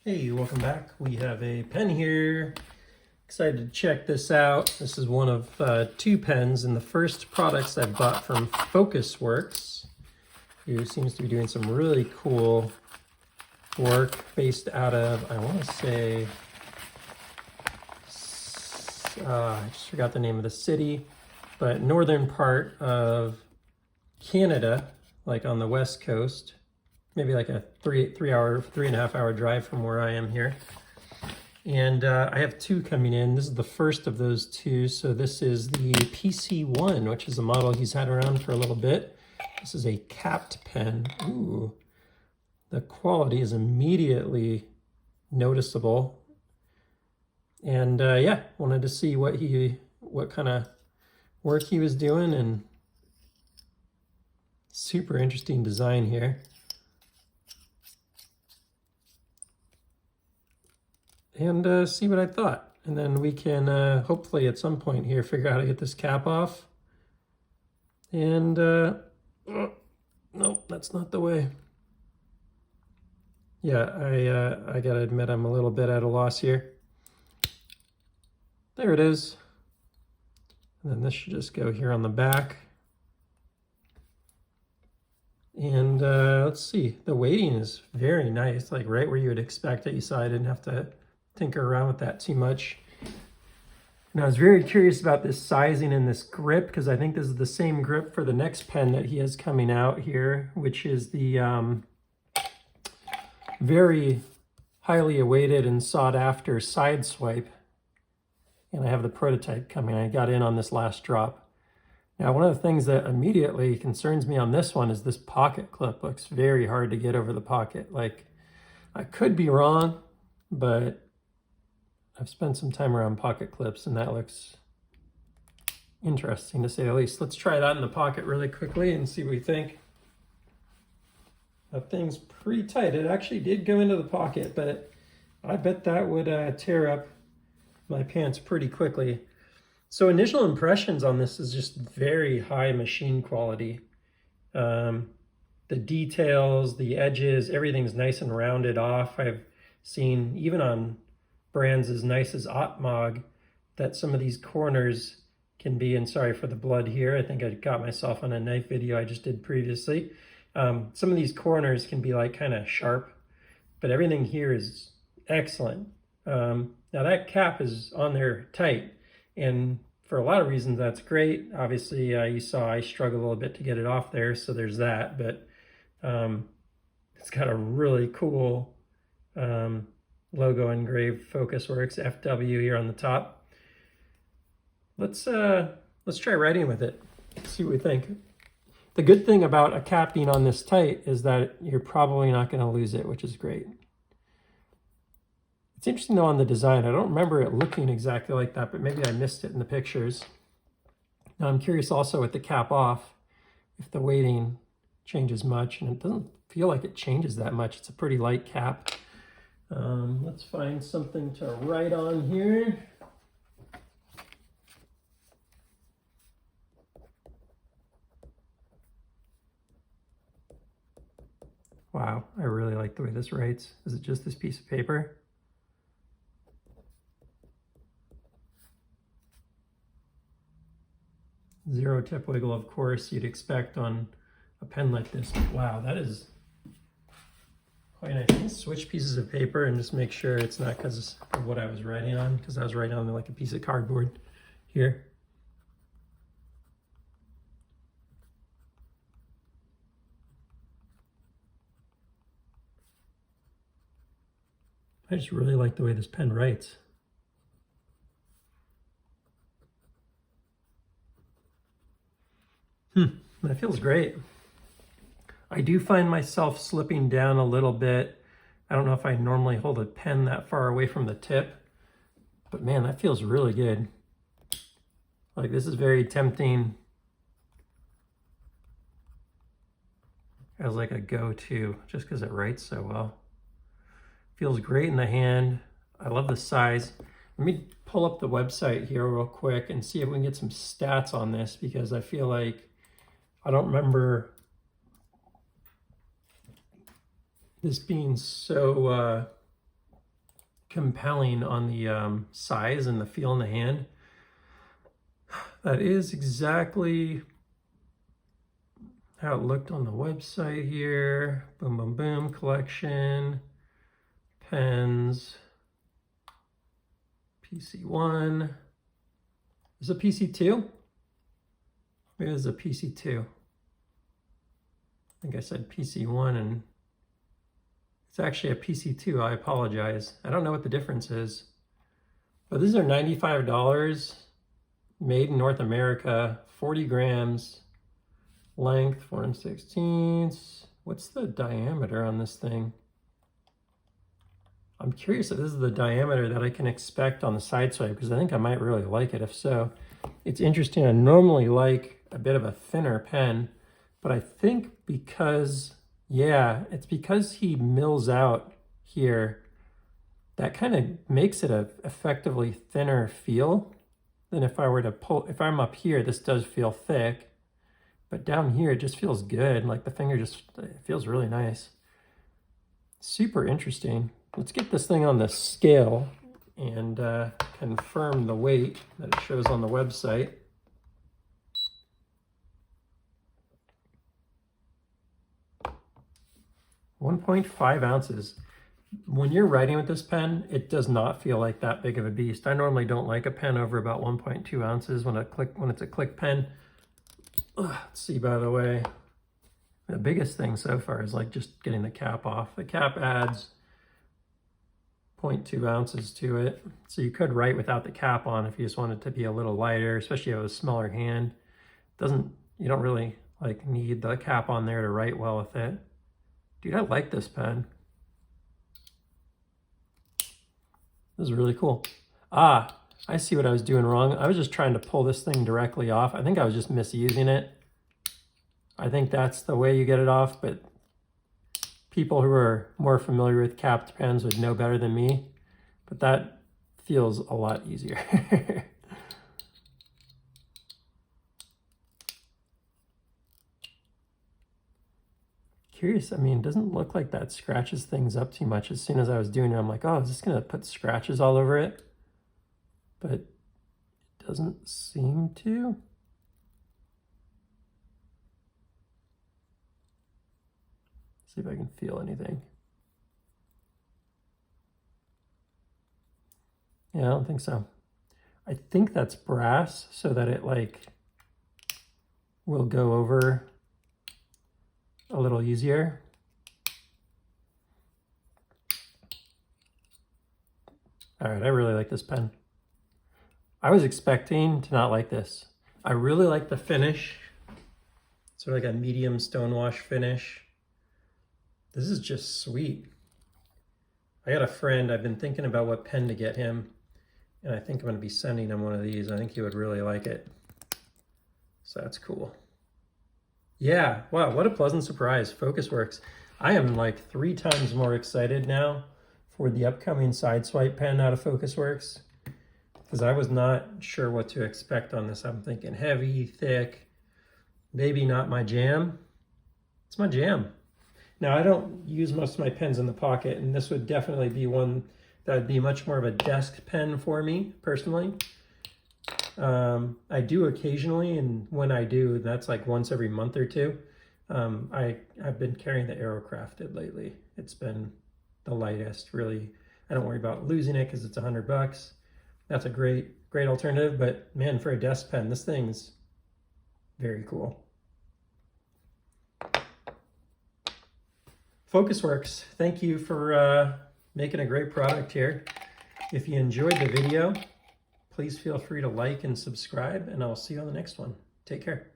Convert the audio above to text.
Hey, welcome back. We have a pen here. Excited to check this out. This is one of two pens and the first products I bought from FocusWorks, who seems to be doing some really cool work based out of, I want to say, I just forgot the name of the city, but northern part of Canada, like on the west coast. Maybe like a three and a half hour drive from where I am here. And I have two coming in. This is the first of those two. So this is the PC1, which is a model he's had around for a little bit. This is a capped pen. Ooh, the quality is immediately noticeable. And yeah, wanted to see what kind of work he was doing, and super interesting design here. And see what I thought. And then we can hopefully at some point here figure out how to get this cap off. And oh, no, that's not the way. Yeah, I gotta admit I'm a little bit at a loss here. There it is. And then this should just go here on the back. And let's see, the weighting is very nice, like right where you would expect it. You saw I didn't have to tinker around with that too much. And I was very curious about this sizing and this grip, because I think this is the same grip for the next pen that he has coming out here, which is the very highly awaited and sought after side swipe. And I have the prototype coming. I got in on this last drop. Now, one of the things that immediately concerns me on this one is this pocket clip looks very hard to get over the pocket. Like, I could be wrong, but I've spent some time around pocket clips and that looks interesting to say the least. Let's try that in the pocket really quickly and see what we think. That thing's pretty tight. It actually did go into the pocket, but I bet that would tear up my pants pretty quickly. So initial impressions on this is just very high machine quality. The details, the edges, everything's nice and rounded off. I've seen, even on brands as nice as Otmog, that some of these corners can be, and sorry for the blood here, I think I got myself on a knife video I just did previously. Some of these corners can be like kind of sharp, but everything here is excellent. Now that cap is on there tight, and for a lot of reasons that's great. Obviously you saw I struggled a little bit to get it off there, so there's that, but it's got a really cool logo engraved, FocusWorks FW here on the top. Let's try writing with it, see what we think. The good thing about a cap being on this tight is that you're probably not going to lose it, which is great. It's interesting though on the design. I don't remember it looking exactly like that, but maybe I missed it in the pictures. Now I'm curious also with the cap off if the weighting changes much, and it doesn't feel like it changes that much. It's a pretty light cap. Let's find something to write on here. Wow, I really like the way this writes. Is it just this piece of paper? Zero tip wiggle, of course, you'd expect on a pen like this. But wow, that is quite nice. I'm gonna switch pieces of paper and just make sure it's not because of what I was writing on, because I was writing on like a piece of cardboard here. I just really like the way this pen writes. That feels great. I do find myself slipping down a little bit. I don't know if I normally hold a pen that far away from the tip, but man, that feels really good. Like, this is very tempting as like a go-to, just because it writes so well. Feels great in the hand. I love the size. Let me pull up the website here real quick and see if we can get some stats on this, because I feel like I don't remember this being so compelling on the size and the feel in the hand. That is exactly how it looked on the website here. Boom, boom, boom, collection, pens, PC1. Is it PC2? Maybe it's a PC2. I think I said PC1 and it's actually a PC2. I apologize. I don't know what the difference is. But these are $95, made in North America, 40 grams, length 4 1/16. What's the diameter on this thing? I'm curious if this is the diameter that I can expect on the side swipe, because I think I might really like it if so. It's interesting. I normally like a bit of a thinner pen, but I think because, yeah, it's because he mills out here, that kind of makes it a effectively thinner feel than if I were to pull. If I'm up here, this does feel thick, but down here it just feels good. Like the finger just, it feels really nice. Super interesting. Let's get this thing on the scale and confirm the weight that it shows on the website. .5 ounces. When you're writing with this pen, it does not feel like that big of a beast. I normally don't like a pen over about 1.2 ounces when it's a click pen. Let's see, by the way, the biggest thing so far is like just getting the cap off. The cap adds 0.2 ounces to it. So you could write without the cap on if you just want it to be a little lighter, especially if you have a smaller hand. You don't really like need the cap on there to write well with it. Dude, I like this pen. This is really cool. Ah, I see what I was doing wrong. I was just trying to pull this thing directly off. I think I was just misusing it. I think that's the way you get it off, but people who are more familiar with capped pens would know better than me, but that feels a lot easier. Curious, I mean, it doesn't look like that scratches things up too much. As soon as I was doing it, I'm like, oh, is this gonna put scratches all over it? But it doesn't seem to. See if I can feel anything. Yeah, I don't think so. I think that's brass so that it like will go over a little easier. All right, I really like this pen. I was expecting to not like this. I really like the finish. Sort of like a medium stonewash finish. This is just sweet. I got a friend, I've been thinking about what pen to get him, and I think I'm gonna be sending him one of these. I think he would really like it. So that's cool. Yeah, wow, what a pleasant surprise, FocusWorks. I am like 3 times more excited now for the upcoming side swipe pen out of FocusWorks, because I was not sure what to expect on this. I'm thinking heavy, thick, maybe not my jam. It's my jam. Now, I don't use most of my pens in the pocket, and this would definitely be one that would be much more of a desk pen for me, personally. I do occasionally, and when I do, that's like once every month or two. I've been carrying the Aerocrafted lately. It's been the lightest, really. I don't worry about losing it because it's $100. That's a great alternative, but man, for a desk pen, this thing's very cool. FocusWorks, thank you for making a great product here. If you enjoyed the video, please feel free to like and subscribe, and I'll see you on the next one. Take care.